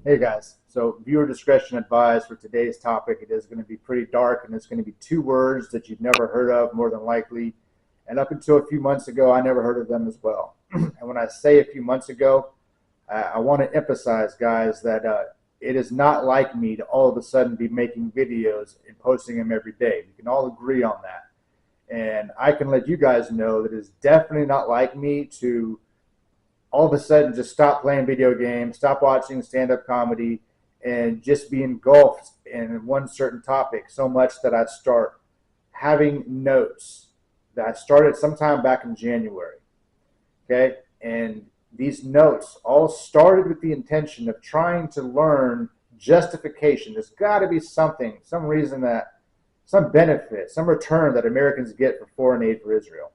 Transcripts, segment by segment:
Hey guys, so viewer discretion advised for today's topic. It is going to be pretty dark and it's going to be two words that you've never heard of, more than likely. And up until a few months ago, I never heard of them as well. And when I say a few months ago, I want to emphasize, guys, that it is not like me to all of a sudden be making videos and posting them every day. We can all agree on that. And I can let you guys know that it's definitely not like me to all of a sudden just stop playing video games, stop watching stand-up comedy, and just be engulfed in one certain topic so much that I start having notes that I started sometime back in January. Okay? And these notes all started with the intention of trying to learn justification. There's got to be something, some reason that, some benefit, some return that Americans get for foreign aid for Israel.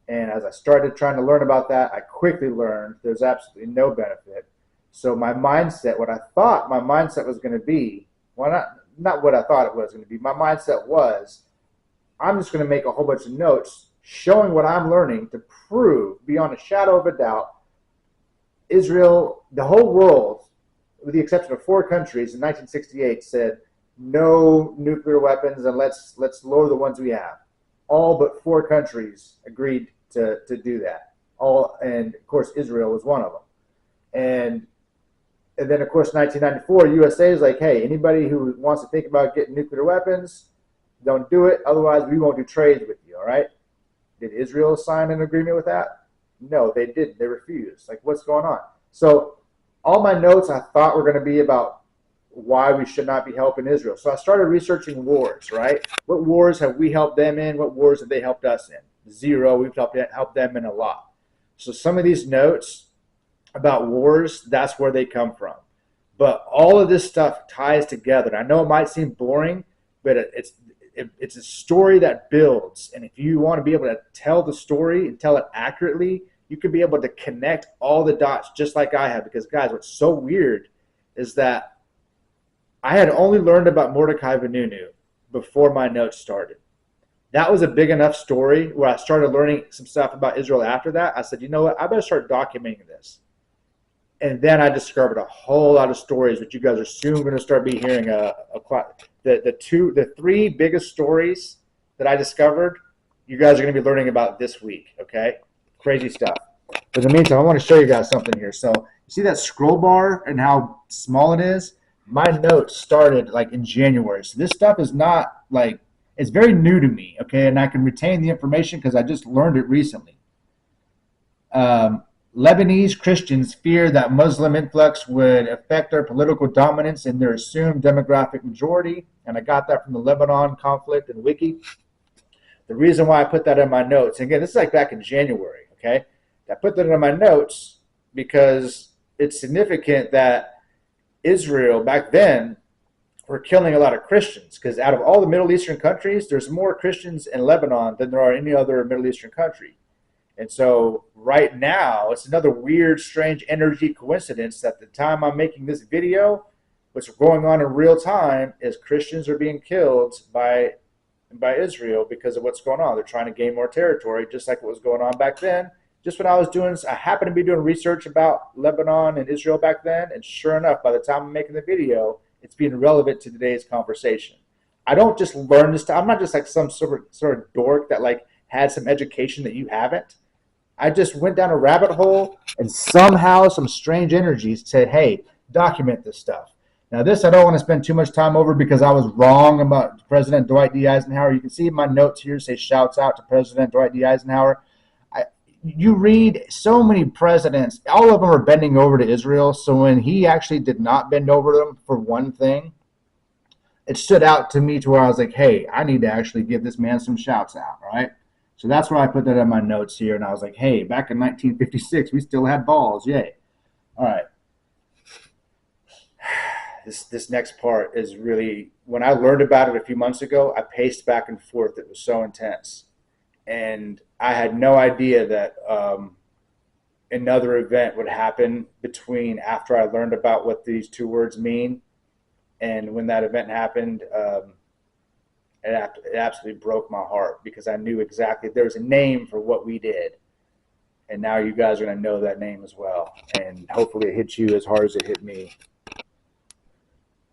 And as I started trying to learn about that, I quickly learned there's absolutely no benefit. So my mindset, what I thought my mindset was going to be, well, not what I thought it was going to be. My mindset was, I'm just going to make a whole bunch of notes showing what I'm learning to prove, beyond a shadow of a doubt, Israel, the whole world, with the exception of 4 countries in 1968, said no nuclear weapons and let's lower the ones we have. All but 4 countries agreed to do that. And of course Israel was one of them. And then of course 1994, USA is like, hey, anybody who wants to think about getting nuclear weapons, don't do it. Otherwise, we won't do trades with you. All right? Did Israel sign an agreement with that? No, they didn't. They refused. Like, what's going on? So all my notes I thought were going to be about why we should not be helping Israel. So I started researching wars, right? What wars have we helped them in? What wars have they helped us in? 0. We've helped them in a lot. So some of these notes about wars, that's where they come from. But all of this stuff ties together. I know it might seem boring, but it's a story that builds. And if you want to be able to tell the story and tell it accurately, you can be able to connect all the dots just like I have. Because, guys, what's so weird is that I had only learned about Mordecai Vanunu before my notes started. That was a big enough story where I started learning some stuff about Israel after that. I said, you know what? I better start documenting this. And then I discovered a whole lot of stories that you guys are soon going to start be hearing. The 3 biggest stories that I discovered, you guys are going to be learning about this week, okay? Crazy stuff. But in the meantime, I want to show you guys something here. So you see that scroll bar and how small it is? My notes started like in January. So this stuff is not like, it's very new to me, okay? And I can retain the information because I just learned it recently. Lebanese Christians fear that Muslim influx would affect their political dominance in their assumed demographic majority. And I got that from the Lebanon conflict and wiki. The reason why I put that in my notes, and again, this is like back in January, okay? I put that in my notes because it's significant that Israel back then were killing a lot of Christians, because out of all the Middle Eastern countries, there's more Christians in Lebanon than there are any other Middle Eastern country. And so right now, it's another weird, strange energy coincidence that the time I'm making this video, what's going on in real time is Christians are being killed by Israel because of what's going on. They're trying to gain more territory, just like what was going on back then. Just when I happened to be doing research about Lebanon and Israel back then, and sure enough, by the time I'm making the video, it's being relevant to today's conversation. I don't just learn this stuff. I'm not just like some sort of dork that like had some education that you haven't. I just went down a rabbit hole, and somehow some strange energies said, hey, document this stuff. Now this I don't want to spend too much time over because I was wrong about President Dwight D. Eisenhower. You can see my notes here say shouts out to President Dwight D. Eisenhower. You read so many presidents, all of them are bending over to Israel. So when he actually did not bend over to them for one thing, it stood out to me to where I was like, hey, I need to actually give this man some shouts out, right? So that's why I put that in my notes here. And I was like, hey, back in 1956, we still had balls. Yay. All right. This next part is really, when I learned about it a few months ago, I paced back and forth. It was so intense. And I had no idea that another event would happen between after I learned about what these 2 words mean and when that event happened. It absolutely broke my heart because I knew exactly there was a name for what we did. And now you guys are going to know that name as well. And hopefully it hits you as hard as it hit me.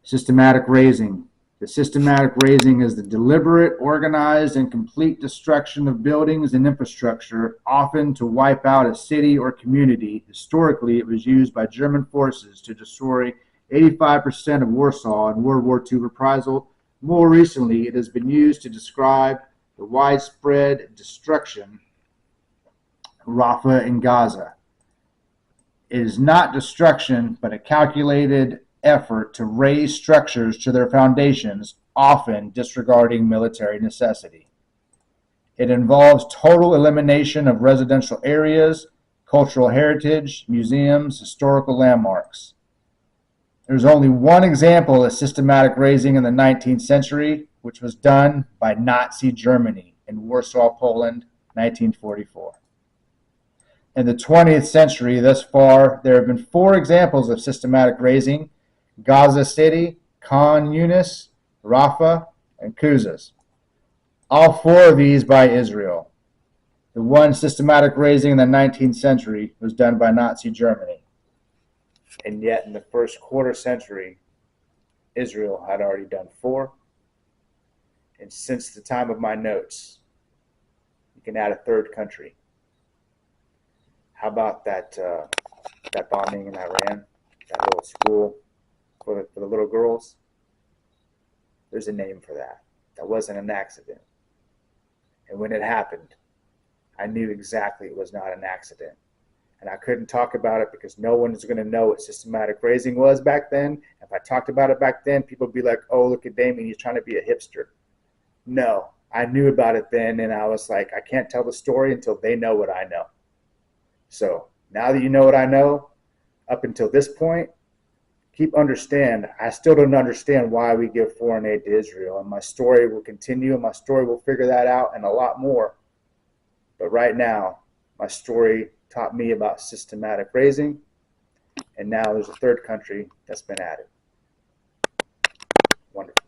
Systematic razing. The systematic razing is the deliberate, organized, and complete destruction of buildings and infrastructure, often to wipe out a city or community. Historically, it was used by German forces to destroy 85% of Warsaw in World War II reprisal. More recently, it has been used to describe the widespread destruction of Rafah and Gaza. It is not destruction, but a calculated effort to raise structures to their foundations, often disregarding military necessity. It involves total elimination of residential areas, cultural heritage, museums, historical landmarks. There's only one example of systematic razing in the 19th century, which was done by Nazi Germany in Warsaw, Poland, 1944. In the 20th century, thus far, there have been 4 examples of systematic razing: Gaza City, Khan Yunis, Rafah, and Kuzas. All 4 of these by Israel. The one systematic razing in the 19th century was done by Nazi Germany. And yet in the first quarter century, Israel had already done 4. And since the time of my notes, you can add a 3rd country. How about that bombing in Iran, that little school for the little girls? There's a name for that. That wasn't an accident. And when it happened, I knew exactly it was not an accident. And I couldn't talk about it because no one was going to know what systematic razing was back then. If I talked about it back then, people would be like, oh, look at Damien, he's trying to be a hipster. No, I knew about it then, and I was like, I can't tell the story until they know what I know. So now that you know what I know, up until this point, I still don't understand why we give foreign aid to Israel. And my story will continue, and my story will figure that out and a lot more. But right now, my story taught me about systematic razing, and now there's a 3rd country that's been added. Wonderful.